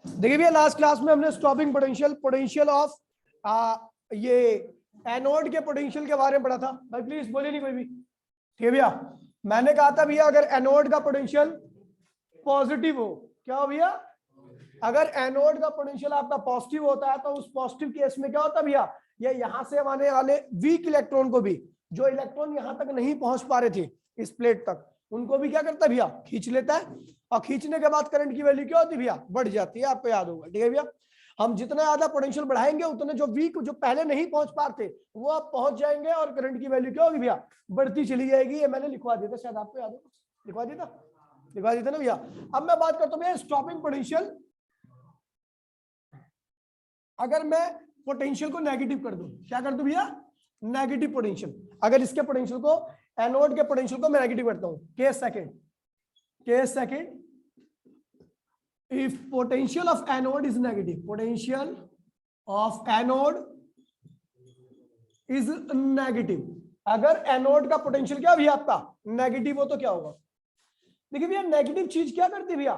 देखिए भैया last class में हमने स्टॉपिंग पोटेंशियल ऑफ ये एनोड के पोटेंशियल के बारे में पढ़ा था। भाई प्लीज बोले नहीं कोई भी। ठीक है भैया, मैंने कहा था भैया अगर एनोड का पोटेंशियल पॉजिटिव हो, क्या हो भैया, अगर एनोड का पोटेंशियल आपका पॉजिटिव होता है तो उस पॉजिटिव केस में क्या होता है भैया, ये यहां से आने वाले वीक इलेक्ट्रॉन को भी, जो इलेक्ट्रॉन यहां तक नहीं पहुंच पा रहे थे इस प्लेट तक, उनको भी क्या करता है भैया, खींच लेता है। और खींचने के बाद करंट की वैल्यू क्या होती है भैया, बढ़ जाती है, आपको याद होगा। ठीक है भैया, हम जितना ज्यादा पोटेंशियल बढ़ाएंगे उतने जो वीक, जो पहले नहीं पहुंच पाते वो अब पहुंच जाएंगे और करंट की वैल्यू क्या होगी भैया, बढ़ती चली जाएगी। ये मैंने लिखवा दिया था, शायद आपको याद होगा, लिखवा दिया था ना भैया। अब मैं बात करता हूं भैया स्टॉपिंग पोटेंशियल। अगर मैं पोटेंशियल को नेगेटिव कर दूं, क्या कर दूं भैया, नेगेटिव पोटेंशियल। अगर इसके पोटेंशियल को, एनोड के पोटेंशियल को मैं नेगेटिव करता हूं, case second, if potential of anode is negative, potential of anode is negative, अगर एनोड का पोटेंशियल क्या भैया आपका नेगेटिव हो तो क्या होगा। देखिए भैया नेगेटिव चीज क्या करती है भैया,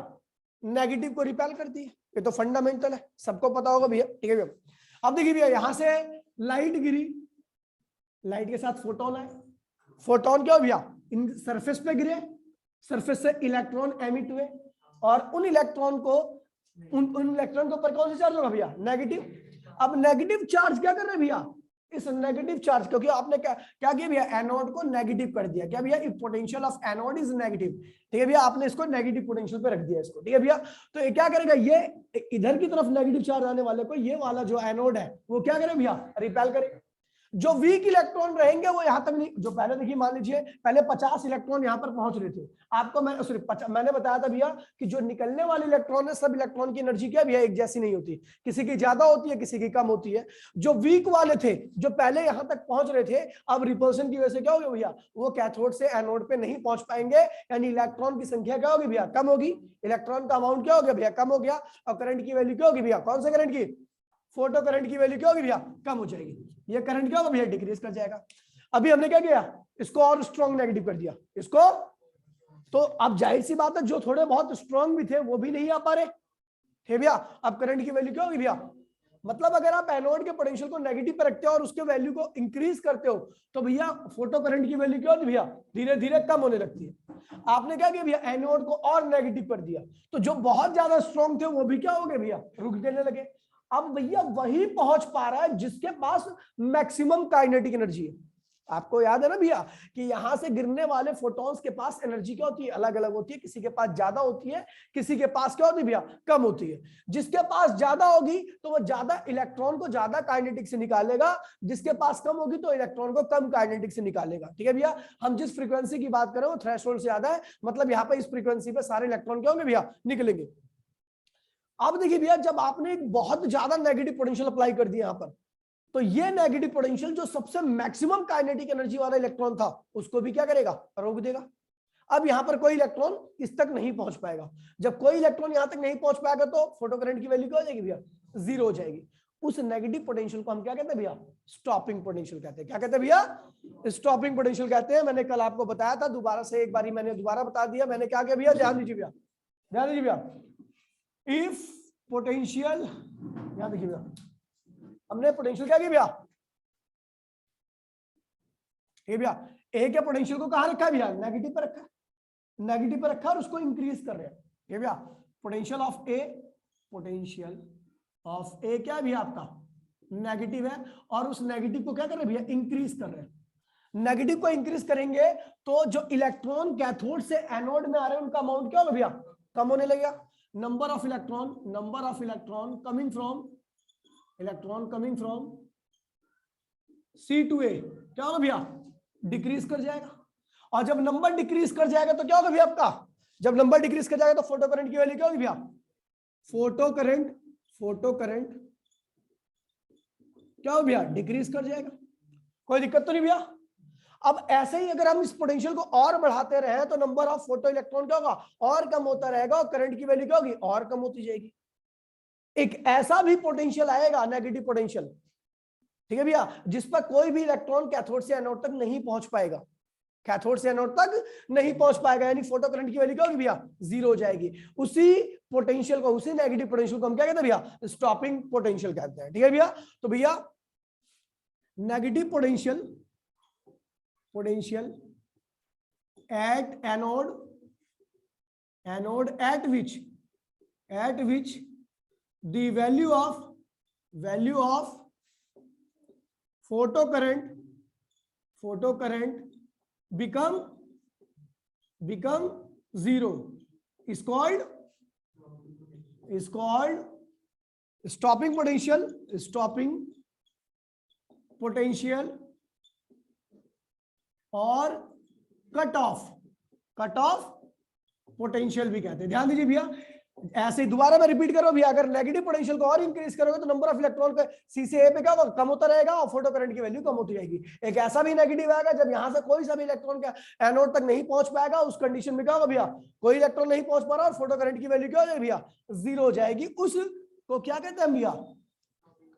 नेगेटिव को रिपेल करती है, ये तो फंडामेंटल है, सबको पता होगा भैया। ठीक है भैया, अब देखिए भैया यहां से लाइट गिरी, लाइट के साथ फोटोन आए, फोटोन क्या हो भैया, इन सरफेस पे गिरे, सरफेस से इलेक्ट्रॉन एमिट हुए और उन इलेक्ट्रॉन को, उन इलेक्ट्रॉन के ऊपर कौन सा चार्ज होगा भैया, नेगेटिव। अब नेगेटिव चार्ज क्या कर रहे हैं भैया, इस नेगेटिव चार्ज, क्योंकि आपने क्या किया भैया, एनोड को नेगेटिव कर दिया। क्या भैया, if potential of anode is negative, ठीक है भैया, आपने इसको नेगेटिव पोटेंशियल पे रख दिया इसको। ठीक है भैया, तो ये क्या करेगा, ये इधर की तरफ नेगेटिव चार्ज आने वाले को, ये वाला जो एनोड है वो क्या करे भैया, रिपेल करे। जो वीक इलेक्ट्रॉन रहेंगे वो यहां तक नहीं, जो पहले देखिए मान लीजिए पहले 50 इलेक्ट्रॉन यहां पर पहुंच रहे थे, आपको मैंने बताया था भैया कि जो निकलने वाले इलेक्ट्रॉन है, सब इलेक्ट्रॉन की एनर्जी क्या भैया एक जैसी नहीं होती, किसी की ज्यादा होती है, किसी की कम होती है। जो वीक वाले थे, जो पहले यहां तक पहुंच रहे थे, अब रिपल्शन की वजह से क्या हो गया भैया, वो कैथोड से एनोड पे नहीं पहुंच पाएंगे, यानी इलेक्ट्रॉन की संख्या क्या होगी भैया, कम होगी, इलेक्ट्रॉन का अमाउंट क्या हो गया भैया, कम हो गया। और करंट की वैल्यू क्या होगी भैया, कौन से करंट की, फोटो करंट की वैल्यू क्या होगी भैया, कम हो जाएगी। ये करंट क्या होगा भैया, डिक्रीज कर जाएगा। अभी हमने क्या किया, इसको और स्ट्रॉन्ग नेगेटिव कर दिया इसको, तो अब जाहिर सी बात है जो थोड़े बहुत स्ट्रॉन्ग भी थे वो भी नहीं आ पा रहे थे भैया। अब करंट की वैल्यू क्या होगी भैया, मतलब अगर आप एनोड के पोटेंशियल को नेगेटिव पे रखते हो और उसके वैल्यू को इंक्रीज करते हो तो भैया फोटो करंट की वैल्यू क्या होती है भैया, धीरे धीरे कम होने लगती है। आपने क्या किया भैया, एनोड को और नेगेटिव कर दिया, तो जो बहुत ज्यादा स्ट्रॉन्ग थे वो भी क्या हो गए भैया, रुक देने लगे। अब भैया वही पहुंच पा रहा है जिसके पास मैक्सिमम काइनेटिक एनर्जी है। आपको याद है ना भैया कि यहां से गिरने वाले फोटॉन्स के पास एनर्जी क्या होती है, अलग अलग होती है, किसी के पास ज्यादा होती है, किसी के पास क्या होती है भैया, कम होती है। जिसके पास ज्यादा होगी तो वो ज्यादा इलेक्ट्रॉन को ज्यादा काइनेटिक से निकालेगा, जिसके पास कम होगी तो इलेक्ट्रॉन को कम काइनेटिक से निकालेगा। ठीक है भैया, हम जिस फ्रीक्वेंसी की बात करें वो थ्रेशोल्ड से ज्यादा है, मतलब यहाँ पर इस फ्रीक्वेंसी पे सारे इलेक्ट्रॉन क्या होंगे भैया, निकलेंगे। अब देखिए भैया जब आपने एक बहुत ज्यादा नेगेटिव पोटेंशियल अप्लाई कर दिया यहां पर, तो ये नेगेटिव पोटेंशियल जो सबसे मैक्सिमम काइनेटिक एनर्जी वाला इलेक्ट्रॉन था उसको भी क्या करेगा, रोक देगा। अब यहां पर कोई इलेक्ट्रॉन इस तक नहीं पहुंच पाएगा। जब कोई इलेक्ट्रॉन यहां तक नहीं पहुंच पाएगा तो फोटो करंट की वैल्यू क्या हो जाएगी भैया, जीरो हो जाएगी। उस नेगेटिव पोटेंशियल को हम क्या कहते हैं भैया, स्टॉपिंग पोटेंशियल कहते हैं। क्या कहते हैं भैया, स्टॉपिंग पोटेंशियल कहते हैं। मैंने कल आपको बताया था, दोबारा से एक बारी मैंने दोबारा बता दिया। मैंने क्या किया भैया, ध्यान दीजिए भैया, ध्यान दीजिए भैया, इफ पोटेंशियल, यहां देखिए भैया, हमने पोटेंशियल क्या किया भैया, ये भैया ए के पोटेंशियल को कहां रखा है भैया, नेगेटिव पर रखा है, नेगेटिव पर रखा और उसको इंक्रीज कर रहे हैं। ये भैया potential of a, potential of a क्या है भैया आपका, नेगेटिव है, और उस नेगेटिव को क्या कर रहे हैं भैया, इंक्रीज कर रहे हैं। नेगेटिव को इंक्रीज करेंगे तो जो इलेक्ट्रॉन कैथोड से एनोड में आ रहे हैं उनका अमाउंट क्या होगा भैया, कम होने लगेगा। Number of electron coming from C to A क्या होगा भैया, डिक्रीज कर जाएगा। और जब नंबर डिक्रीज कर जाएगा तो क्या होगा भैया आपका, जब नंबर डिक्रीज कर जाएगा तो फोटो करंट की वैल्यू क्या होगी भैया, फोटो करंट क्या होगा भैया, डिक्रीज कर जाएगा। कोई दिक्कत तो नहीं भैया। अब ऐसे ही अगर हम इस पोटेंशियल को और बढ़ाते रहे तो नंबर ऑफ फोटो इलेक्ट्रॉन क्या होगा, और कम होता रहेगा, और करंट की वैल्यू क्या होगी, और कम होती जाएगी। एक ऐसा भी पोटेंशियल आएगा, नेगेटिव पोटेंशियल, ठीक है भैया, जिस पर कोई भी इलेक्ट्रॉन कैथोड से एनोड तक नहीं पहुंच पाएगा, कैथोड से एनोड तक नहीं पहुंच पाएगा, यानी फोटो करंट की वैल्यू क्या होगी भैया, जीरो हो जाएगी। उसी पोटेंशियल को, उसी नेगेटिव पोटेंशियल को हम क्या कहते हैं भैया, स्टॉपिंग पोटेंशियल कहते हैं। ठीक है भैया, तो भैया negative potential at anode eight which the value of photo current become zero is called stopping potential और कट ऑफ पोटेंशियल भी कहते हैं। ध्यान दीजिए भैया, ऐसे ही दोबारा मैं रिपीट करो भैया, अगर नेगेटिव पोटेंशियल को और इंक्रीज करोगे तो नंबर ऑफ इलेक्ट्रॉन का सी से ए पे क्या होगा, कम होता रहेगा और फोटो करंट की वैल्यू कम होती जाएगी। एक ऐसा भी नेगेटिव आएगा जब यहां से कोई सा भी इलेक्ट्रॉन का एनोड तक नहीं पहुंच पाएगा, उस कंडीशन में क्या होगा भैया, कोई इलेक्ट्रॉन नहीं पहुंच पा रहा और फोटो करंट की वैल्यू क्या हो जाएगी भैया, जीरो हो जाएगी। उसको क्या कहते हैं भैया,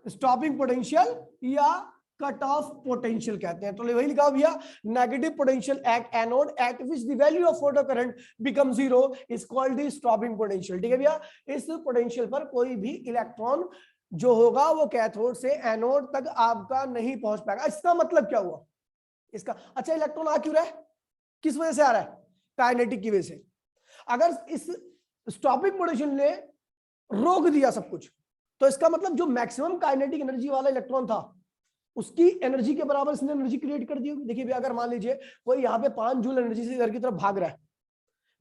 स्टॉपिंग पोटेंशियल या कट ऑफ पोटेंशियल कहते हैं। तो वही लिखा भैया, negative potential at anode eight which the value of photo current become zero is called the stopping potential. ठीक है भैया, इस पोटेंशियल पर कोई भी इलेक्ट्रॉन जो होगा वो कैथोड से एनोड तक आपका नहीं पहुंच पाएगा। इसका मतलब क्या हुआ इसका, अच्छा इलेक्ट्रॉन आ क्यों रहा है, किस वजह से आ रहा है, काइनेटिक की वजह से। अगर इस स्टॉपिंग पोटेंशियल ने रोक दिया सब कुछ, तो इसका मतलब जो मैक्सिमम काइनेटिक एनर्जी वाला इलेक्ट्रॉन था उसकी एनर्जी के बराबर इसने एनर्जी क्रिएट कर दी होगी। देखिए भैया, अगर मान लीजिए कोई यहाँ पे 5 जूल एनर्जी से इधर की तरफ भाग रहा है,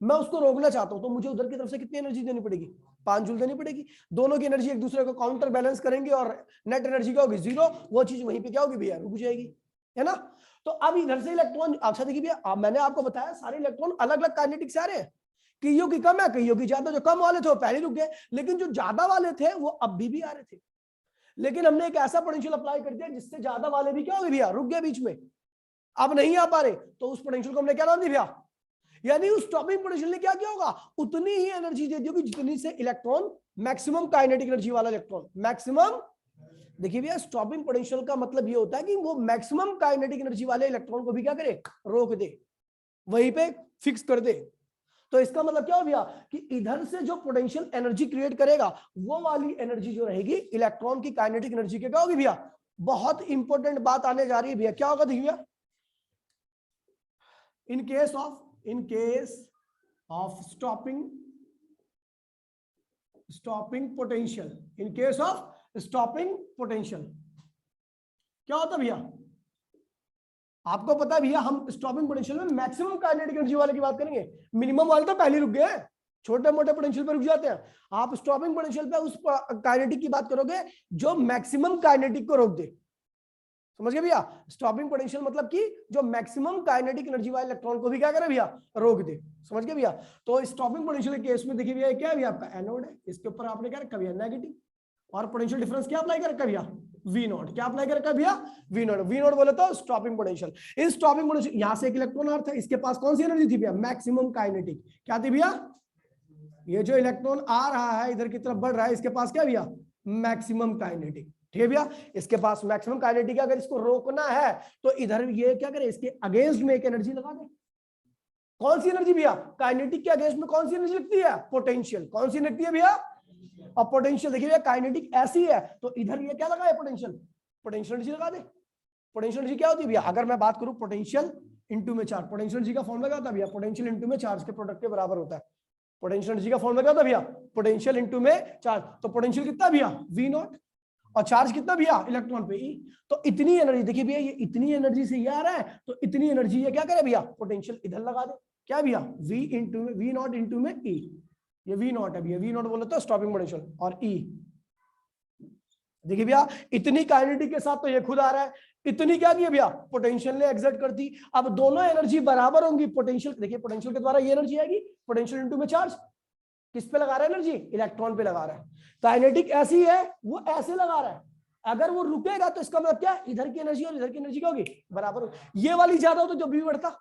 मैं उसको रोकना चाहता हूं, तो मुझे उधर की तरफ से कितनी एनर्जी देनी पड़ेगी, 5 जूल देनी पड़ेगी। दोनों की एनर्जी एक दूसरे को काउंटर बैलेंस करेंगे और नेट एनर्जी क्या होगी, जीरो। वो चीज वहीं पे क्या होगी भैया, रुक जाएगी, है ना। तो अब इधर से इलेक्ट्रॉन, अच्छा देखिए भैया, मैंने आपको बताया सारे इलेक्ट्रॉन अलग अलग काइनेटिक से आ रहे हैं, कईयों की कम है कईयों की ज्यादा। जो कम वाले थे वो पहले रुक गए, लेकिन जो ज्यादा वाले थे वो अब भी आ रहे थे। लेकिन हमने एक ऐसा पोटेंशियल अप्लाई कर दिया जिससे ज्यादा वाले भी क्या हो गए भैया, रुक गए बीच में, अब नहीं आ पा रहे। तो उस पोटेंशियल को हमने क्या नाम दिया भैया, यानी उस स्टॉपिंग पोटेंशियल ने क्या किया होगा, उतनी ही एनर्जी दे दी होगी जितनी से इलेक्ट्रॉन मैक्सिमम काइनेटिक एनर्जी वाला इलेक्ट्रॉन मैक्सिमम। देखिए भैया, स्टॉपिंग पोटेंशियल का मतलब ये होता है कि वो मैक्सिमम काइनेटिक एनर्जी वाले इलेक्ट्रॉन को भी क्या करे, रोक दे, वहीं पे फिक्स कर दे। तो इसका मतलब क्या हो गया कि इधर से जो पोटेंशियल एनर्जी क्रिएट करेगा वो वाली एनर्जी जो रहेगी इलेक्ट्रॉन की काइनेटिक एनर्जी के क्या होगी भैया। बहुत इंपॉर्टेंट बात आने जा रही है भैया, क्या होगा देखिए भैया, in case of stopping potential क्या होता है भैया, आपको पता है भैया, हम स्टॉपिंग पोटेंशियल में मैक्सिमम काइनेटिक एनर्जी वाले की बात करेंगे, मिनिमम वाले तो पहले रुक गए, छोटे मोटे पोटेंशियल पे रुक जाते हैं। आप स्टॉपिंग पोटेंशियल पे उस काइनेटिक की बात करोगे जो मैक्सिमम काइनेटिक को रोक दे, समझ गए भैया। स्टॉपिंग पोटेंशियल मतलब कि जो मैक्सिमम काइनेटिक एनर्जी वाले इलेक्ट्रॉन को भी क्या करे भैया, रोक दे, समझ गए भैया। तो स्टॉपिंग पोटेंशियल के केस में देखिए भैया, क्या है भैया, आपका एनोड है, इसके ऊपर आपने क्या रखा भैया, नेगेटिव, और पोटेंशियल डिफरेंस क्या अप्लाई कर रखा भैया, वी नॉट। क्या अप्लाई कर रखा भैया, वी नॉट बोले तो स्टॉपिंग पोटेंशियल। इस स्टॉपिंग पोटेंशियल, यहां से एक इलेक्ट्रॉन और था, इसके पास कौन सी एनर्जी थी भैया, मैक्सिमम काइनेटिक। क्या थी भैया, ये जो इलेक्ट्रॉन आ रहा है इधर की तरफ बढ़ रहा है, इसके पास क्या भैया, मैक्सिमम काइनेटिक। ठीक है भैया, इसके पास मैक्सिमम काइनेटिक है। अगर इसको रोकना है तो इधर ये क्या करे, इसके अगेंस्ट में एक एनर्जी लगा दे। कौन सी एनर्जी भैया, काइनेटिक के अगेंस्ट में कौन सी एनर्जी लगती है, पोटेंशियल। कौन सी लगती है भैया, और पोटेंशियल देखिए भैया, काइनेटिक ऐसी है तो इधर ये क्या लगा है, पोटेंशियल एनर्जी लगा दे। पोटेंशियल एनर्जी क्या होती है भैया, अगर मैं बात करूं पोटेंशियल इनटू में चार्ज, पोटेंशियल एनर्जी का फॉर्मूला क्या होता है भैया, पोटेंशियल इनटू में चार्ज के प्रोडक्ट के बराबर होता है। पोटेंशियल एनर्जी का फॉर्मूला क्या होता है भैया, पोटेंशियल इनटू में चार्ज। तो पोटेंशियल कितना भैया, वी नॉट, और चार्ज कितना भैया इलेक्ट्रॉन पे ई। तो इतनी एनर्जी देखिए भैया, ये इतनी एनर्जी से ये आ रहा है, तो इतनी एनर्जी ये क्या करे भैया, पोटेंशियल इधर लगा दे। क्या भैया, वी नॉट इंटू में ई, ये वी नॉट है भैया, वी नॉट बोले तो स्टॉपिंग पोटेंशियल, और ई देखिए भैया, इतनी काइनेटिक के साथ तो ये खुद आ रहा है, इतनी क्या की है भैया, पोटेंशियल ने एक्सर्ट कर दी। अब दोनों एनर्जी बराबर होंगी, पोटेंशियल देखिए, पोटेंशियल के द्वारा ये एनर्जी आएगी, पोटेंशियल इनटू में चार्ज, किस पे लगा रहा है एनर्जी, इलेक्ट्रॉन पे लगा रहा है। काइनेटिक ऐसी है, वो ऐसे लगा रहा है, अगर वो रुकेगा तो इसका मतलब क्या, इधर की एनर्जी और इधर की एनर्जी क्या होगी, बराबर। ये वाली ज्यादा हो तो भी बढ़ता,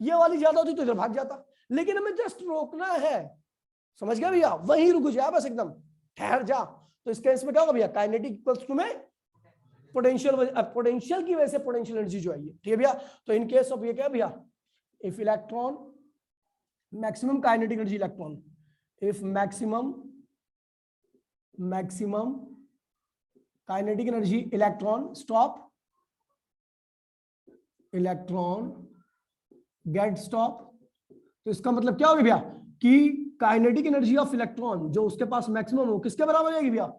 ये वाली ज्यादा होती तो इधर भाग जाता, लेकिन हमें जस्ट रोकना है, समझ गया भैया, वहीं रुक जा बस, एकदम ठहर जा। तो इस केस में क्या होगा भैया, काइनेटिक इक्वल्स टू में पोटेंशियल की वजह से पोटेंशियल एनर्जी जो आई है। ठीक है भैया, तो इन केस ऑफ ये क्या भैया, if electron maximum kinetic energy electron if maximum kinetic energy electron stop, electron get stop, तो इसका मतलब क्या होगा भैया कि काइनेटिक एनर्जी ऑफ इलेक्ट्रॉन जो उसके पास मैक्सिमम हो किसके बराबर जाएगी भैया,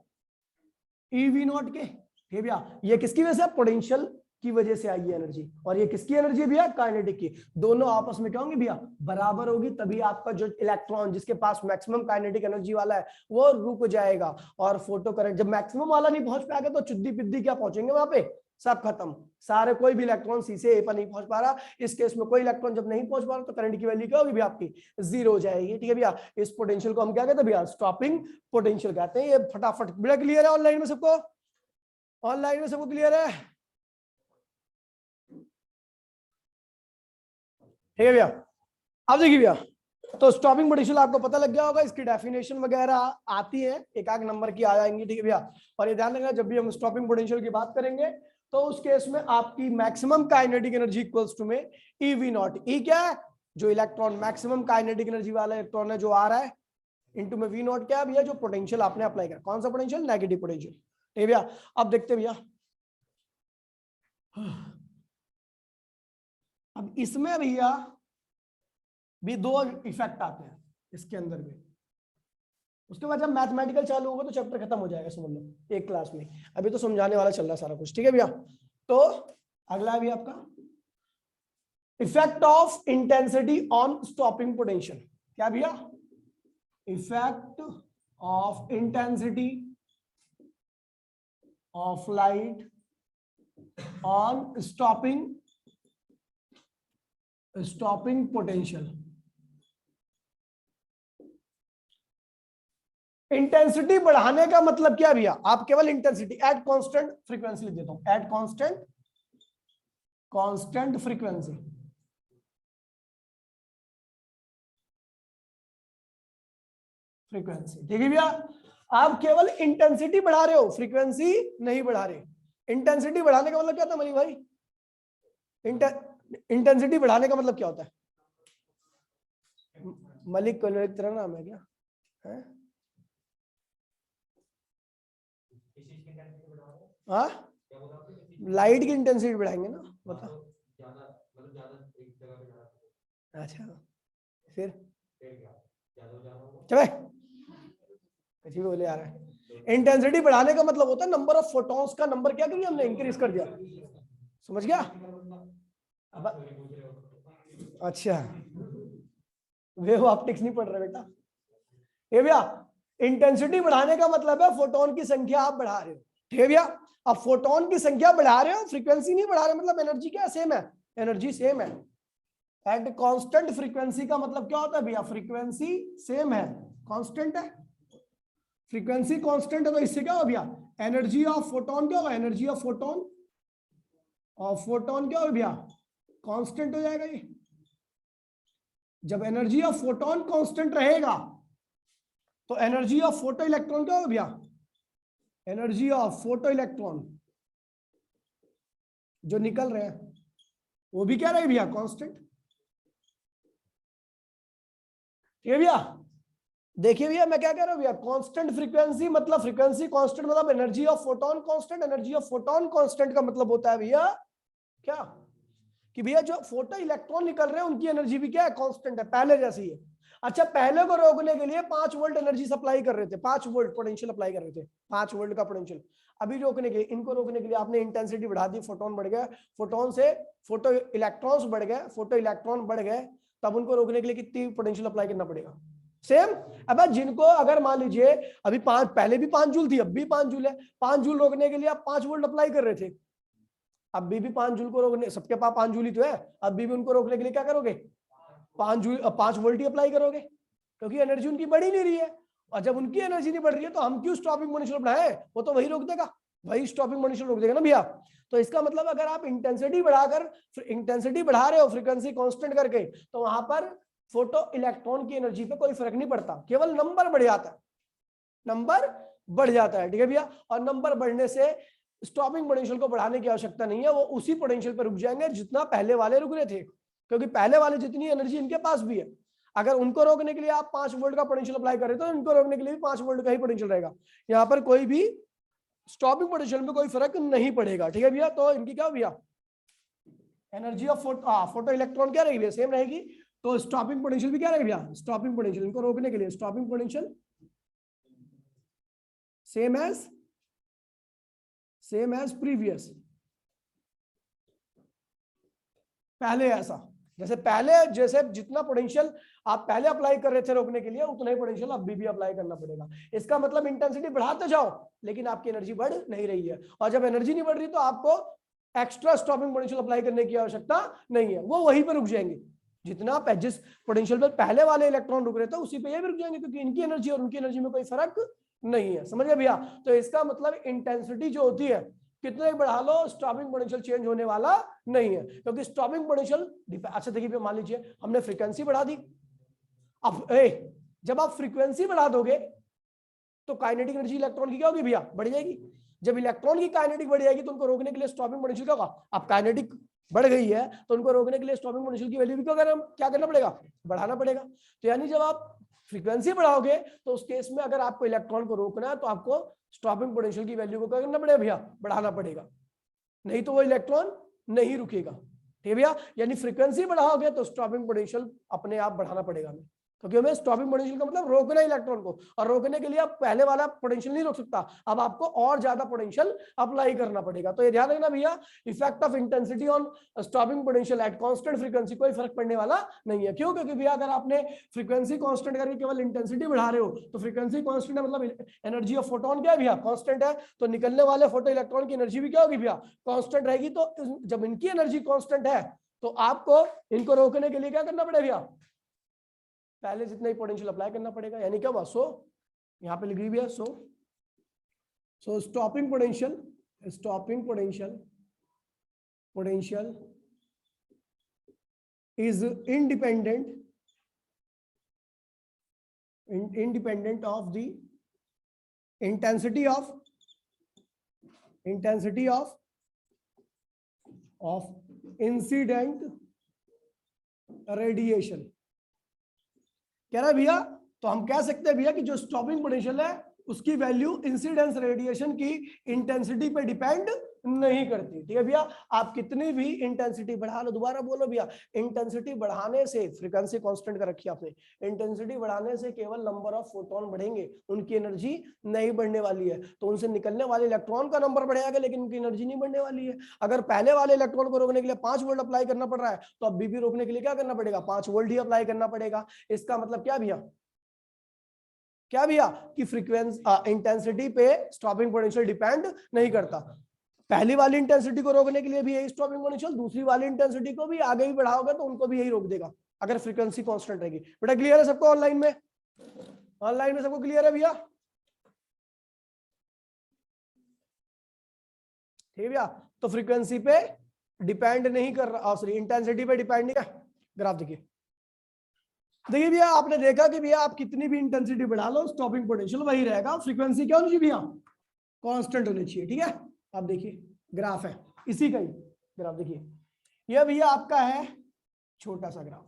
ईवी नॉट के। ठीक भैया, ये किसकी वजह से, पोटेंशियल की वजह से आई है एनर्जी, और ये किसकी एनर्जी भैया, काइनेटिक की। दोनों आपस में क्या होंगी भैया, बराबर होगी, तभी आपका जो इलेक्ट्रॉन जिसके पास मैक्सिमम काइनेटिक एनर्जी वाला है वो रुक जाएगा, और फोटो करंट जब मैक्सिमम वाला नहीं पहुंच पाएगा तो चुद्दी पिद्दी क्या पहुंचेंगे वहां पे, सब खत्म सारे, कोई भी इलेक्ट्रॉन सी से ए पर नहीं पहुंच पा रहा। इस केस में कोई इलेक्ट्रॉन जब नहीं पहुंच पा रहा तो करंट की वैल्यू क्या होगी भैया, आपकी जीरो हो जाएगी। ठीक है भैया, इस पोटेंशियल को हम क्या कहते हैं भैया, स्टॉपिंग पोटेंशियल कहते हैं। ये फटाफट बड़ा क्लियर है, ऑनलाइन में सबको, ऑनलाइन में सबको क्लियर है? ठीक है भैया, अब देखिए भैया, तो स्टॉपिंग पोटेंशियल आपको पता लग गया होगा, इसकी डेफिनेशन वगैरह आती है, एक आध नंबर की आ जाएंगी। ठीक है भैया, और ये ध्यान रखना जब भी हम स्टॉपिंग पोटेंशियल की बात करेंगे तो उस केस में आपकी maximum kinetic energy equals to में ईवी नॉट। ई क्या है, जो इलेक्ट्रॉन मैक्सिमम काइनेटिक एनर्जी वाला इलेक्ट्रॉन है जो आ रहा है, इंटू में वी नॉट क्या है भैया, जो पोटेंशियल आपने अप्लाई किया, कौन सा पोटेंशियल, नेगेटिव पोटेंशियल। ठीक है भैया, अब देखते भैया, अब इसमें भैया भी दो इफेक्ट आते हैं इसके अंदर भी, उसके बाद जब मैथमेटिकल चालू होगा तो चैप्टर खत्म हो जाएगा, समझ लो एक क्लास में, अभी तो समझाने वाला चल रहा है सारा कुछ। ठीक है भैया, तो अगला है भैया आपका effect of intensity on stopping potential. क्या भैया, effect of intensity of light on stopping potential. Intensity बढ़ाने का मतलब क्या भैया, आप केवल इंटेंसिटी एट कांस्टेंट फ्रीक्वेंसी लिख देता हूं, एट कांस्टेंट फ्रीक्वेंसी, ठीक है भैया, आप केवल इंटेंसिटी बढ़ा रहे हो, फ्रीक्वेंसी नहीं बढ़ा रहे। इंटेंसिटी बढ़ाने का मतलब क्या होता है मलिक भाई, इंटेंसिटी बढ़ाने का मतलब क्या होता है, मलिक को तेरा नाम है क्या है? हाँ, लाइट की इंटेंसिटी बढ़ाएंगे ना, बता। अच्छा, फिर चले कुछ भी बोले आ रहा है। इंटेंसिटी बढ़ाने का मतलब होता है नंबर ऑफ फोटॉन्स का नंबर क्या करिए हमने, इंक्रीज कर दिया, समझ गया? अब अच्छा, वेव ऑप्टिक्स नहीं पढ़ रहे बेटा। ये भैया इंटेंसिटी बढ़ाने का मतलब है फोटोन की संख्या आप बढ़ा रहे हो। ठीक है भैया, अब फोटोन की संख्या बढ़ा रहे हो, फ्रीक्वेंसी नहीं बढ़ा रहे, मतलब एनर्जी क्या सेम है, एनर्जी सेम है। एट कांस्टेंट फ्रीक्वेंसी का मतलब क्या होता है भैया, फ्रीक्वेंसी सेम है, कांस्टेंट है, फ्रीक्वेंसी कांस्टेंट है, तो इससे क्या होगा भैया, एनर्जी ऑफ फोटोन क्या होगा, एनर्जी ऑफ फोटोन, और फोटोन क्या होगा भैया, कांस्टेंट हो जाएगा ये। जब एनर्जी ऑफ फोटोन कांस्टेंट रहेगा तो एनर्जी ऑफ फोटो इलेक्ट्रॉन क्या होगा भैया, एनर्जी ऑफ फोटो इलेक्ट्रॉन जो निकल रहे हैं वो भी क्या रहेगा भैया, कांस्टेंट। ठीक है भैया, देखिए भैया मैं क्या कह रहा हूं भैया, कांस्टेंट फ्रीक्वेंसी मतलब फ्रीक्वेंसी कांस्टेंट मतलब energy of photon constant. Energy of photon constant का मतलब होता है भैया क्या, कि भैया जो फोटो इलेक्ट्रॉन निकल रहे हैं उनकी एनर्जी भी क्या है, कांस्टेंट है, पहले जैसी है। अच्छा, पहले को रोकने के लिए 5 वोल्ट एनर्जी सप्लाई कर रहे थे, 5 वोल्ट पोटेंशियल अप्लाई कर रहे थे, 5 वोल्ट का पोटेंशियल। अभी रोकने के लिए, इनको रोकने के लिए आपने इंटेंसिटी बढ़ा दी, फोटोन बढ़ गया, फोटोन से फोटो इलेक्ट्रॉन्स बढ़ गए, फोटो इलेक्ट्रॉन बढ़ गए, तब उनको रोकने के लिए कितनी पोटेंशियल अप्लाई करना पड़ेगा, सेम। अब जिनको अगर मान लीजिए अभी 5, पहले भी 5 जूल थी, अब भी 5 जूल है, 5 जूल रोकने के लिए आप 5 वोल्ट अप्लाई कर रहे थे, अब भी 5 जूल को रोकने, सबके पास 5 जूल ही तो है, अब भी उनको रोकने के लिए क्या करोगे, 5 वोल्ट ही अप्लाई करोगे, क्योंकि एनर्जी उनकी बढ़ ही नहीं रही है। और जब उनकी एनर्जी नहीं बढ़ रही है तो हम क्यों स्टॉपिंग पोटेंशियल बढ़ाएं, वो तो वही रोक देगा, वही स्टॉपिंग पोटेंशियल रोक देगा ना भैया। तो इसका मतलब अगर आप इंटेंसिटी बढ़ा रहे हो फ्रीक्वेंसी कांस्टेंट करके, तो वहां पर फोटो इलेक्ट्रॉन की एनर्जी पे कोई फर्क नहीं पड़ता, केवल नंबर बढ़ जाता है, नंबर बढ़ जाता है। ठीक है भैया, और नंबर बढ़ने से स्टॉपिंग पोटेंशियल को बढ़ाने की आवश्यकता नहीं है, वो उसी पोटेंशियल पर रुक जाएंगे जितना पहले वाले रुक रहे थे, क्योंकि पहले वाले जितनी एनर्जी इनके पास भी है। अगर उनको रोकने के लिए आप 5 वोल्ट का पोटेंशियल अप्लाई करें तो इनको रोकने के लिए भी 5 वोल्ट का ही पोटेंशियल रहेगा। यहाँ पर कोई भी स्टॉपिंग पोटेंशियल में कोई फर्क नहीं पड़ेगा। ठीक है भैया, तो इनकी क्या भैया एनर्जी ऑफ फोटो इलेक्ट्रॉन क्या रहेगी भैया, सेम रहेगी। तो स्टॉपिंग पोटेंशियल भी क्या रहेगा भैया, स्टॉपिंग पोटेंशियल, इनको रोकने के लिए stopping potential same as previous. पहले ऐसा जैसे जितना पोटेंशियल आप पहले अप्लाई कर रहे थे रोकने के लिए उतना ही पोटेंशियल अब भी अप्लाई करना पड़ेगा। इसका मतलब इंटेंसिटी बढ़ाते जाओ लेकिन आपकी एनर्जी बढ़ नहीं रही है, और जब एनर्जी नहीं बढ़ रही तो आपको एक्स्ट्रा स्टॉपिंग पोटेंशियल अप्लाई करने की आवश्यकता नहीं है, वो वहीं पर रुक जाएंगे। जितना जिस पोटेंशियल पर पहले वाले इलेक्ट्रॉन रुक रहे थे उसी पे ये भी रुक जाएंगे, क्योंकि इनकी एनर्जी और उनकी एनर्जी में कोई फर्क नहीं है। समझ गए भैया? तो इसका मतलब इंटेंसिटी जो होती है कितने बढ़ा लो स्टॉपिंग पोटेंशियल चेंज होने वाला नहीं है, क्योंकि स्टॉपिंग पोटेंशियल अच्छा देखिए मान लीजिए हमने फ्रीक्वेंसी बढ़ा दी। अब जब आप फ्रीक्वेंसी बढ़ा दोगे तो काइनेटिक एनर्जी इलेक्ट्रॉन की क्या होगी भैया, बढ़ जाएगी। जब इलेक्ट्रॉन की काइनेटिक बढ़ जाएगी तो उनको रोकने के लिए स्टॉपिंग पोटेंशियल क्या होगा, अब काइनेटिक बढ़ गई है तो उनको रोकने के लिए स्टॉपिंग पोटेंशियल की वैल्यू भी क्या करना पड़ेगा, बढ़ाना पड़ेगा। तो यानी जब आप फ्रीक्वेंसी बढ़ाओगे तो उस केस में अगर आपको इलेक्ट्रॉन को रोकना है तो आपको स्टॉपिंग पोटेंशियल की वैल्यू को क्या करना पड़ेगा भैया, बढ़ाना पड़ेगा, नहीं तो वो इलेक्ट्रॉन नहीं रुकेगा। ठीक है भैया, यानी फ्रीक्वेंसी बढ़ाओगे तो स्टॉपिंग पोटेंशियल अपने आप बढ़ाना पड़ेगा हमें, क्योंकि हमें स्टॉपिंग पोटेंशियल का मतलब रोकना इलेक्ट्रॉन को, और रोकने के लिए आप पहले वाला पोटेंशियल नहीं रोक सकता, अब आपको और ज्यादा पोटेंशियल अप्लाई करना पड़ेगा। तो ये ध्यान रखना भैया, effect of intensity on stopping potential at constant frequency कोई फर्क पड़ने वाला नहीं है। क्यों? क्योंकि भैया अगर आपने फ्रीक्वेंसी कांस्टेंट करके केवल इंटेंसिटी बढ़ा रहे हो तो फ्रीक्वेंसी कांस्टेंट है, मतलब एनर्जी ऑफ फोटोन क्या है भैया, कांस्टेंट है, तो निकलने वाले फोटो इलेक्ट्रॉन की एनर्जी भी क्या होगी भैया, कांस्टेंट रहेगी। तो जब इनकी एनर्जी कांस्टेंट है तो आपको इनको रोकने के लिए क्या करना पड़ेगा भैया, पहले जितना ही पोटेंशियल अप्लाई करना पड़ेगा। यानी क्या हुआ, सो यहां पे लिख ली भैया, so stopping potential is independent of the intensity of incident radiation। कह रहा है भैया, तो हम कह सकते हैं भैया कि जो स्टॉपिंग पोटेंशियल है उसकी वैल्यू इंसिडेंस रेडिएशन की इंटेंसिटी पे डिपेंड नहीं करती। ठीक है भैया, आप कितनी भी इंटेंसिटी बढ़ा लो, दोबारा बोलो भैया, इंटेंसिटी बढ़ाने से, फ्रीक्वेंसी कांस्टेंट कर रखी है आपने, इंटेंसिटी बढ़ाने से केवल नंबर ऑफ फोटोन बढ़ेंगे, उनकी एनर्जी नहीं बढ़ने वाली है। तो उनसे निकलने वाले इलेक्ट्रॉन का नंबर बढ़ेगा लेकिन उनकी एनर्जी नहीं बढ़ने वाली है। अगर पहले वाले इलेक्ट्रॉन को रोकने के लिए 5 वोल्ट अप्लाई करना पड़ रहा है तो अब भी रोकने के लिए क्या करना पड़ेगा, 5 वोल्ट ही अप्लाई करना पड़ेगा। इसका मतलब क्या भैया कि फ्रीक्वेंसी इंटेंसिटी पे स्टॉपिंग पोटेंशियल डिपेंड नहीं करता। पहली वाली इंटेंसिटी को रोकने के लिए भी यही स्टॉपिंग पोटेंशियल, दूसरी वाली इंटेंसिटी को भी आगे ही बढ़ाओगे तो उनको भी यही रोक देगा अगर फ्रीक्वेंसी कांस्टेंट रहेगी। बेटा क्लियर है सबको? ऑनलाइन में सबको क्लियर है भैया? ठीक है भैया, तो फ्रीक्वेंसी पे डिपेंड नहीं कर रहा, सॉरी इंटेंसिटी पे डिपेंड नहीं कर। ग्राफ देखिए भैया, आपने देखा कि भैया आप कितनी भी इंटेंसिटी बढ़ा लो स्टॉपिंग पोटेंशियल वही रहेगा, फ्रीक्वेंसी क्या होनी चाहिए भैया, कांस्टेंट होनी चाहिए। ठीक है, आप देखिए ग्राफ है इसी का ही ग्राफ, देखिए यह भैया आपका है छोटा सा ग्राफ।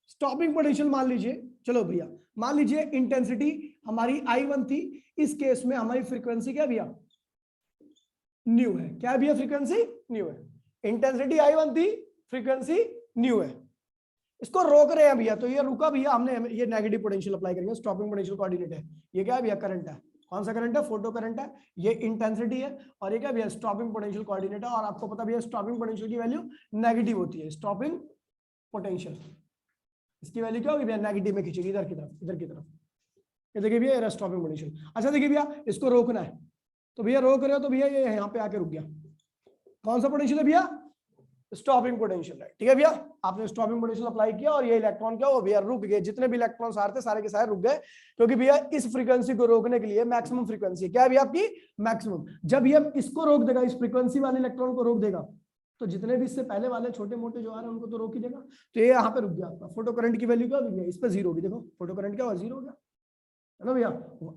स्टॉपिंग पोटेंशियल मान लीजिए, चलो भैया मान लीजिए इंटेंसिटी हमारी I1 थी, इस केस में हमारी फ्रीक्वेंसी क्या भैया, न्यू है। क्या भैया, फ्रीक्वेंसी न्यू है। इंटेंसिटी I1 थी, फ्रीक्वेंसी न्यू है, इसको रोक रहे हैं भैया, तो ये रुका भैया, हमने ये नेगेटिव पोटेंशियल अप्लाई करेंगे, स्टॉपिंग पोटेंशियल कोऑर्डिनेट है। ये क्या है भैया, करंट है। कौन सा करंट है, फोटो करंट है। ये इंटेंसिटी है और ये क्या भैया, स्टॉपिंग पोटेंशियल कोऑर्डिनेट है। और आपको पता भैया स्टॉपिंग पोटेंशियल की वैल्यू नेगेटिव होती है, स्टॉपिंग पोटेंशियल इसकी वैल्यू क्या होगी भैया, नेगेटिव में खींचेगी इधर की तरफ। ये देखिए भैया ये स्टॉपिंग पोटेंशियल। अच्छा देखिए भैया, इसको रोकना है तो भैया रोक रहे हो तो भैया ये यहाँ पे आके रुक गया। कौन सा पोटेंशियल है भैया, स्टॉपिंग पोटेंशियल है। ठीक है भैया, आपने स्टॉपिंग पोटेंशियल अप्लाई किया और ये इलेक्ट्रॉन क्या हो भैया, रुक गए। जितने भी इलेक्ट्रॉन आ रहे थे सारे के सारे रुक गए, क्योंकि भैया इस फ्रीक्वेंसी को रोकने के लिए मैक्सिमम फ्रीक्वेंसी क्या है भैया आपकी, मैक्सिमम। जब ये इसको रोक देगा, इस फ्रीक्वेंसी वाले इलेक्ट्रॉन को रोक देगा, तो जितने भी इससे पहले वाले छोटे मोटे जो आ रहे हैं उनको तो रोक ही देगा। तो ये यहाँ पे रुक गया आपका। फोटो करंट की वैल्यू क्या होगी, इस पे 0 होगी। देखो फोटो करंट क्या हुआ, 0 हो गया है ना भैया।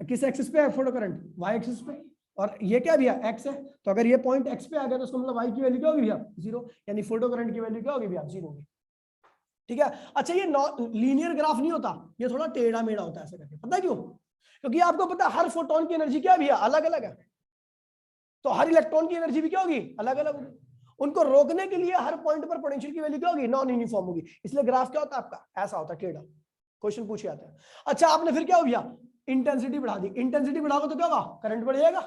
किस एक्सिस पे है फोटो करंट, वाई एक्सिस पे। और ये क्या भैया x है, तो अगर ये पॉइंट x पे आ गया तो उसका मतलब y की वैल्यू क्या होगी भैया 0, यानी फोटो करंट की वैल्यू क्या होगी भैया 0 होगी। ठीक है। अच्छा ये लीनियर ग्राफ नहीं होता, ये थोड़ा टेढ़ा मेढ़ा होता है ऐसे करके, पता है क्यों? क्योंकि आपको पता है हर फोटोन की एनर्जी क्या है भैया अलग अलग है, तो हर इलेक्ट्रॉन की एनर्जी भी क्या होगी अलग अलग होगी। उनको रोकने के लिए हर पॉइंट पर पोटेंशियल की वैल्यू क्या होगी नॉन यूनिफॉर्म होगी, इसलिए ग्राफ क्या होता है आपका ऐसा होता है टेढ़ा। क्वेश्चन पूछे जाते हैं। अच्छा आपने फिर क्या हो गया इंटेंसिटी बढ़ा दी, इंटेंसिटी बढ़ाओगे तो क्या होगा करंट बढ़ जाएगा।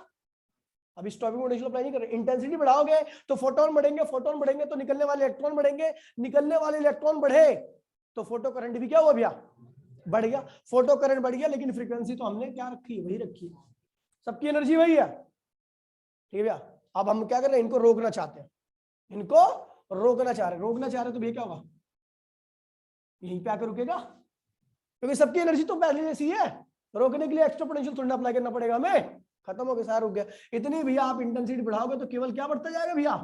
अब इस टॉपिक पोटेंशियल अप्लाई नहीं कर रहे, इंटेंसिटी बढ़ाओगे तो फोटोन बढ़ेंगे, फोटोन बढ़ेंगे तो निकलने वाले इलेक्ट्रॉन बढ़ेंगे, निकलने वाले इलेक्ट्रॉन बढ़े तो फोटो करंट भी क्या हुआ भैया बढ़ गया। फोटो करंट बढ़ गया लेकिन फ्रीक्वेंसी तो हमने क्या रखी है वही रखी है, सबकी एनर्जी वही है। ठीक है भैया। अब हम क्या कर रहे हैं इनको रोकना चाहते हैं, इनको रोकना चाह रहे तो भैया क्या होगा यहीं पे आकर रुकेगा, क्योंकि सबकी एनर्जी तो पहले जैसी है, रोकने के लिए एक्स्ट्रा पोटेंशियल थोड़ा अप्लाई करना पड़ेगा हमें, खत्म हो गया सारा रुक गया। इतनी भैया आप इंटेंसिटी बढ़ाओगे तो केवल क्या बढ़ता जाएगा भैया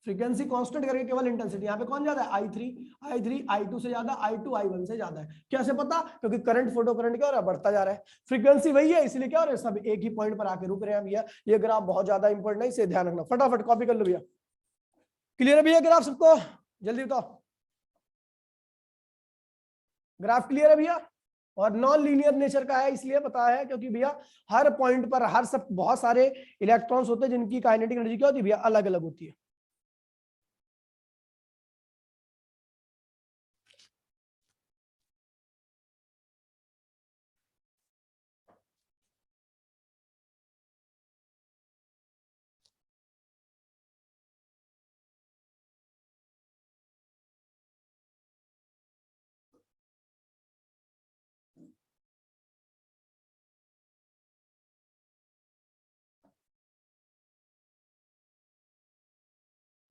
फ्रीक्वेंसी कांस्टेंट करके केवल इंटेंसिटी, यहाँ पे कौन ज्यादा है I3 I2 से ज्यादा, I2 I1 से ज्यादा है। कैसे पता? क्योंकि करंट फोटो करंट क्या हो रहा है बढ़ता जा रहा है, फ्रीक्वेंसी वही है इसलिए क्या हो रहा है सब एक ही पॉइंट पर आके रुक रहे हैं भैया। ये ग्राफ बहुत ज्यादा इंपॉर्टेंट है, इसे ध्यान रखना, फटाफट कॉपी कर लो भैया। क्लियर है भैया ग्राफ सबको? जल्दी बताओ ग्राफ क्लियर है भैया? और नॉन लीनियर नेचर का है इसलिए पता है क्योंकि भैया हर पॉइंट पर हर सब बहुत सारे इलेक्ट्रॉन्स होते हैं जिनकी काइनेटिक एनर्जी क्या होती है भैया अलग अलग होती है।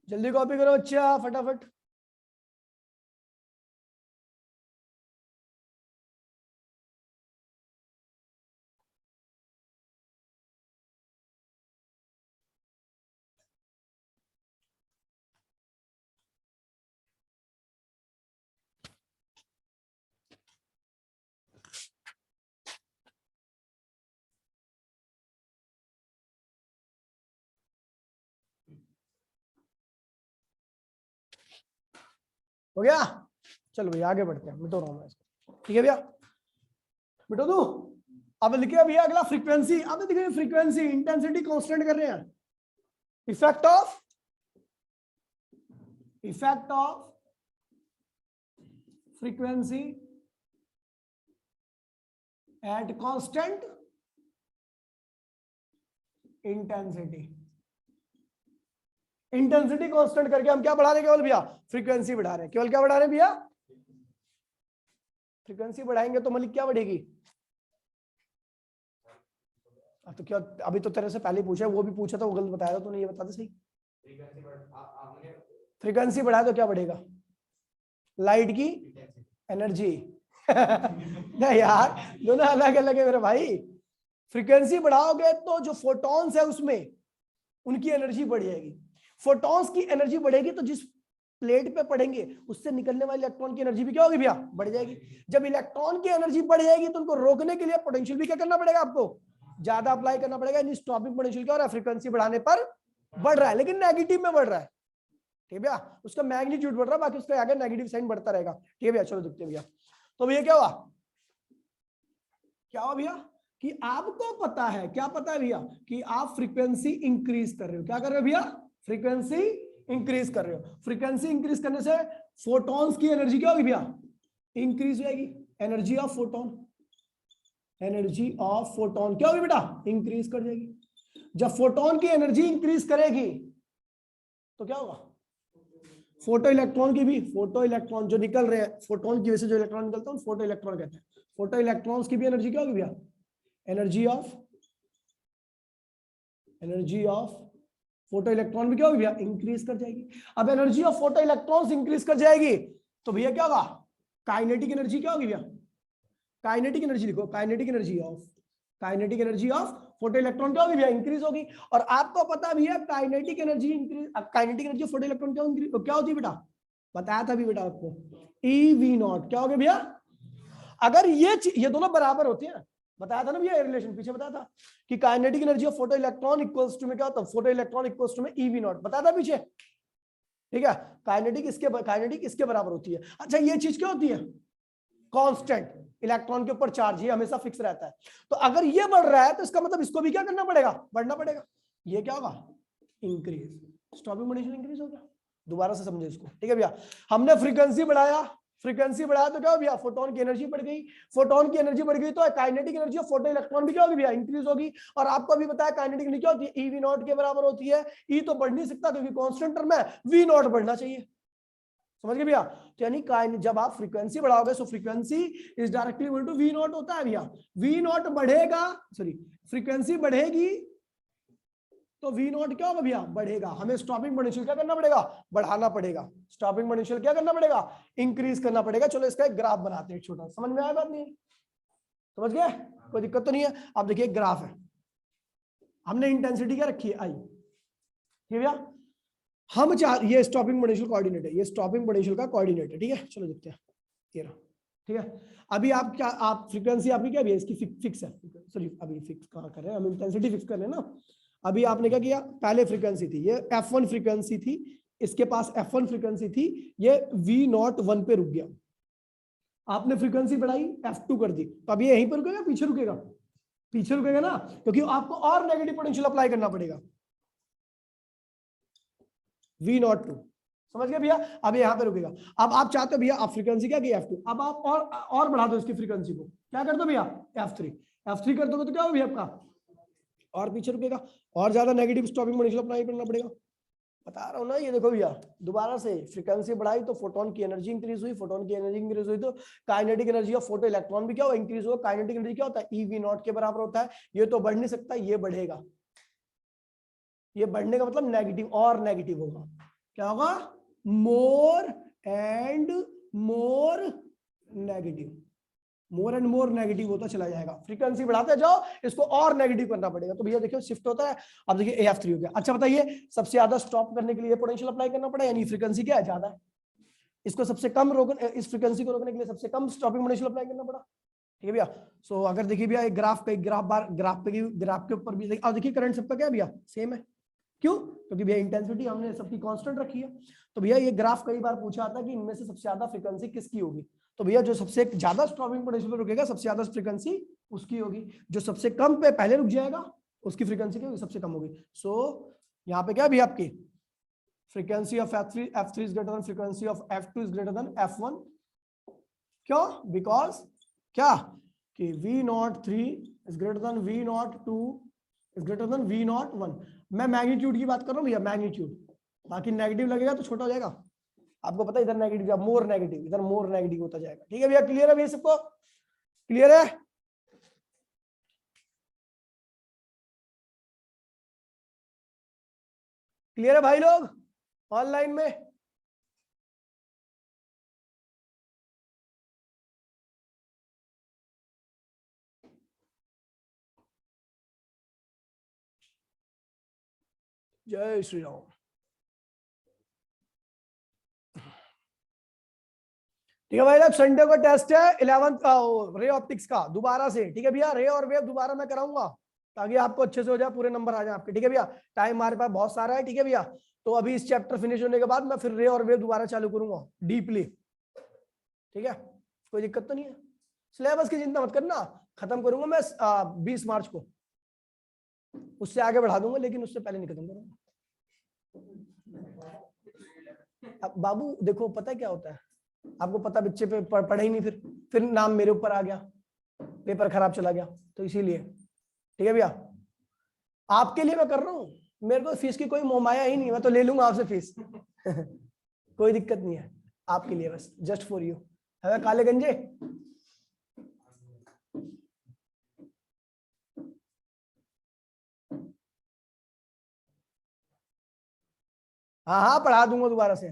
जल्दी कॉपी करो अच्छा फटाफट। हो गया? चलो भैया आगे बढ़ते हैं, मिटो रहा हूं मैं इसको। ठीक है भैया मिटो दू। अब लिखे भैया अगला फ्रीक्वेंसी, अब देखिए फ्रीक्वेंसी इंटेंसिटी कांस्टेंट कर रहे हैं, effect of frequency at constant intensity. Intensity constant करके हम क्या बढ़ा रहे हैं केवल भैया फ्रीक्वेंसी बढ़ा रहे हैं, केवल क्या बढ़ा रहे हैं भैया फ्रीक्वेंसी बढ़ाएंगे तो मलिक क्या बढ़ेगी। तो क्या अभी तो तेरे से पहले पूछा, वो भी पूछा था वो गलत बताया था तूने, ये बता दे सही। फ्रीक्वेंसी बढ़ाए तो क्या बढ़ेगा लाइट की एनर्जी नहीं यार दोनों अलग अलग है मेरे भाई। फ्रीक्वेंसी बढ़ाओगे तो जो फोटॉन्स है उसमें उनकी एनर्जी बढ़ जाएगी, फोटॉन्स की एनर्जी बढ़ेगी तो जिस प्लेट पे पड़ेंगे उससे निकलने वाले इलेक्ट्रॉन की एनर्जी भी क्या होगी भैया बढ़ जाएगी। जब इलेक्ट्रॉन की एनर्जी बढ़ जाएगी तो उनको रोकने के लिए पोटेंशियल भी क्या करना पड़ेगा आपको ज्यादा अप्लाई करना पड़ेगा। स्टॉपिंग पोटेंशियल क्या हो रहा है फ्रीक्वेंसी बढ़ाने पर बढ़ रहा है लेकिन नेगेटिव में बढ़ रहा है। ठीक है भैया उसका मैग्नीट्यूड बढ़ रहा है बाकी उसका आगे नेगेटिव साइन बढ़ता रहेगा। ठीक है भैया चलो देखते हैं भैया। तो भैया क्या हुआ भैया कि आपको पता है, क्या पता है भैया कि आप फ्रीक्वेंसी इंक्रीज कर रहे हो। क्या कर रहे हो भैया फ्रीक्वेंसी इंक्रीज कर रहे हो। फ्रीक्वेंसी इंक्रीज करने से फोटॉन्स की एनर्जी क्या होगी भैया इंक्रीज हो जाएगी। एनर्जी ऑफ फोटोन क्या होगी बेटा इंक्रीज कर जाएगी। जब फोटोन की एनर्जी इंक्रीज करेगी तो क्या होगा फोटो इलेक्ट्रॉन जो निकल रहे हैं, फोटोन की वजह से जो इलेक्ट्रॉन निकलता है फोटो इलेक्ट्रॉन कहते हैं। फोटो इलेक्ट्रॉन्स की भी एनर्जी क्या होगी भैया एनर्जी ऑफ फोटो इलेक्ट्रॉन भी क्या होगी भैया इंक्रीज कर जाएगी। अब energy of photo electrons increase कर जाएगी तो भैया क्या होगा काइनेटिक एनर्जी क्या होगी भैया काइनेटिक एनर्जी लिखो, kinetic energy of photo electron क्या होगी भैया इंक्रीज होगी। और आपको पता भी है काइनेटिक एनर्जी फोटो इलेक्ट्रॉन क्या होती है बेटा बताया था भी बेटा आपको EV0 क्या हो गया भैया। अगर ये दोनों बराबर होते हैं बताया था ना भैया, रिलेशन पीछे बताया था कि kinetic energy of photo electron equals to में क्या होता है, फोटो इलेक्ट्रॉन इक्वल्स टू में ईवी नॉट, बताया था पीछे, ठीक है। काइनेटिक इसके बराबर होती है। अच्छा ये चीज क्या होती है, कांस्टेंट, इलेक्ट्रॉन के ऊपर चार्ज, ये हमेशा फिक्स रहता है। तो अगर ये बढ़ रहा है तो इसका मतलब इसको भी क्या करना पड़ेगा, बढ़ना पड़ेगा। ये क्या होगा, इंक्रीज, स्टॉपिंग पोटेंशियल इंक्रीज हो गया। दोबारा से समझे इसको, ठीक है भैया। हमने फ्रीक्वेंसी बढ़ाया तो क्या हो भैया, फोटोन की एनर्जी बढ़ गई, फोटोन की एनर्जी बढ़ गई तो kinetic energy of photo electron भी क्या होगी भैया, इंक्रीज होगी। और आपको अभी बताया काइनेटिक एनर्जी क्या होती है, ईवी नॉट के बराबर होती है। ई तो बढ़ नहीं सकता क्योंकि कांस्टेंट टर्म है, वी नॉट बढ़ना चाहिए, समझ गए भैया। तो यानी जब आप फ्रीक्वेंसी बढ़ाओगे so frequency is directly equal to V naught होता है भैया। वी नॉट बढ़ेगा, सॉरी फ्रीक्वेंसी बढ़ेगी तो वी नॉट क्या होगा भैया, बढ़ेगा। हमें स्टॉपिंग पोटेंशियल क्या करना पड़ेगा, बढ़ाना पड़ेगा। स्टॉपिंग पोटेंशियल क्या करना पड़ेगा, इंक्रीज करना पड़ेगा। चलो इसका एक ग्राफ बनाते हैं छोटा, समझ में आया बात नहीं, समझ गए, कोई दिक्कत तो नहीं है। अब देखिए ग्राफ है, हमने इंटेंसिटी क्या रखी है, आई, ठीक है भैया। हम ये स्टॉपिंग पोटेंशियल कोऑर्डिनेट है, ये स्टॉपिंग पोटेंशियल का कोऑर्डिनेट है, ठीक है। चलो देखते हैं, ये रहा, ठीक है। अभी आप क्या, आप फ्रीक्वेंसी आपकी क्या भी है, इसकी फिक्स है, सॉरी अभी फिक्स कहाँ कर रहे हैं हम, इंटेंसिटी फिक्स कर रहे हैं ना। अभी आपने क्या किया, पहले फ्रीक्वेंसी थी ये f1 फ्रीक्वेंसी थी, इसके पास f1 फ्रीक्वेंसी थी, ये v0 1 पे रुक गया। आपने फ्रीक्वेंसी बढ़ाई f2 कर दी, तो अब ये यहीं पर रुकेगा, पीछे रुकेगा, पीछे रुकेगा ना, क्योंकि आपको और नेगेटिव पोटेंशियल अप्लाई करना पड़ेगा, v02, समझ गए भैया। अब यहाँ पे रुकेगा। अब आप चाहते हो भैया, आप फ्रीक्वेंसी क्या की f2, अब आप और बढ़ा दो इसकी फ्रीक्वेंसी को, क्या कर दो भैया, f3 कर दोगे तो क्या हो भैया आपका, और पीछे रुकेगा, और ज्यादा नेगेटिव स्टॉपिंग पोटेंशियल अप्लाई करना पड़ेगा। बता रहा हूं ना, ये देखो भैया, दोबारा से फ्रीक्वेंसी बढ़ाई तो फोटोन की एनर्जी इंक्रीज हुई, फोटोन की एनर्जी इंक्रीज हुई तो kinetic energy of photo electron भी क्या हो, इंक्रीज हो। काइनेटिक एनर्जी क्या होता है, ईवी नॉट के बराबर होता है। ये तो बढ़ नहीं सकता, ये बढ़ेगा, ये बढ़ने का मतलब नेगेटिव और नेगेटिव होगा, क्या होगा, more and more negative, more and more negative होता चला जाएगा। फ्रीक्वेंसी बढ़ाते जाओ, इसको और नेगेटिव करना पड़ेगा। तो भैया देखिए शिफ्ट होता है। अब देखिए AF3 हो गया। अच्छा बताइए, सबसे ज्यादा स्टॉप करने के लिए पोटेंशियल अप्लाई करना पड़ा, यानी फ्रीक्वेंसी क्या है, ज्यादा है। इसको सबसे कम रोकने, इस फ्रीक्वेंसी को रोकने के लिए सबसे कम स्टॉपिंग पोटेंशियल अप्लाई करना पड़ा, ठीक है भैया। सो अगर देखिए भैया एक ग्राफ का, एक ग्राफ के ऊपर भी अब देखिए करंट सबका क्या है भैया, सेम है। क्यों, क्योंकि भैया इंटेंसिटी हमने सबकी कांस्टेंट रखी है। तो भैया ये ग्राफ कई बार पूछा आता है कि इनमें से सबसे ज्यादा फ्रीक्वेंसी किसकी होगी। तो भैया जो सबसे ज्यादा स्टॉपिंग पोटेंशियल पे रुकेगा, सबसे ज्यादा फ्रीक्वेंसी उसकी होगी। जो सबसे कम पे पहले रुक जाएगा, उसकी फ्रीक्वेंसी क्या होगी, सबसे कम होगी। सो यहाँ पे क्या भी आपकी frequency of F3 is greater than frequency of F2 is greater than F1। क्यों, बिकॉज क्या कि V03 is greater than V02 is greater than V01। मैं मैग्नीट्यूड की बात कर रहा हूँ भैया, मैग्नीट्यूड। बाकी नेगेटिव लगेगा तो छोटा हो जाएगा, आपको पता है, इधर नेगेटिव, मोर नेगेटिव, इधर मोर नेगेटिव होता जाएगा, ठीक है भैया। क्लियर है भैया, सबको क्लियर है, क्लियर है भाई लोग ऑनलाइन में। जय श्री राम। ठीक है भाई लोग, संडे को टेस्ट है 11th रे ऑप्टिक्स का दोबारा से, ठीक है भैया। रे और वेव दोबारा मैं कराऊंगा ताकि आपको अच्छे से हो जाए, पूरे नंबर आ जाए आपके, ठीक है भैया। टाइम हमारे पास बहुत सारा है, ठीक है भैया। तो अभी इस चैप्टर फिनिश होने के बाद मैं फिर रे और वेव दोबारा चालू करूंगा डीपली, ठीक है। कोई दिक्कत तो नहीं है, सिलेबस की चिंता मत करना, खत्म करूंगा मैं 20 मार्च को, उससे आगे बढ़ा दूंगा लेकिन उससे पहले नहीं खत्म करूंगा। अब बाबू देखो पता है क्या होता है, आपको पता, बच्चे पे पढ़े ही नहीं, फिर नाम मेरे ऊपर आ गया, पेपर खराब चला गया, तो इसीलिए, ठीक है भैया। आपके लिए मैं कर रहा हूँ, मेरे को फीस की कोई मोहमाया ही नहीं, मैं तो ले लूंगा आपसे फीस कोई दिक्कत नहीं है, आपके लिए बस, जस्ट फॉर यू। है काले गंजे, हाँ हाँ पढ़ा दूंगा दोबारा से।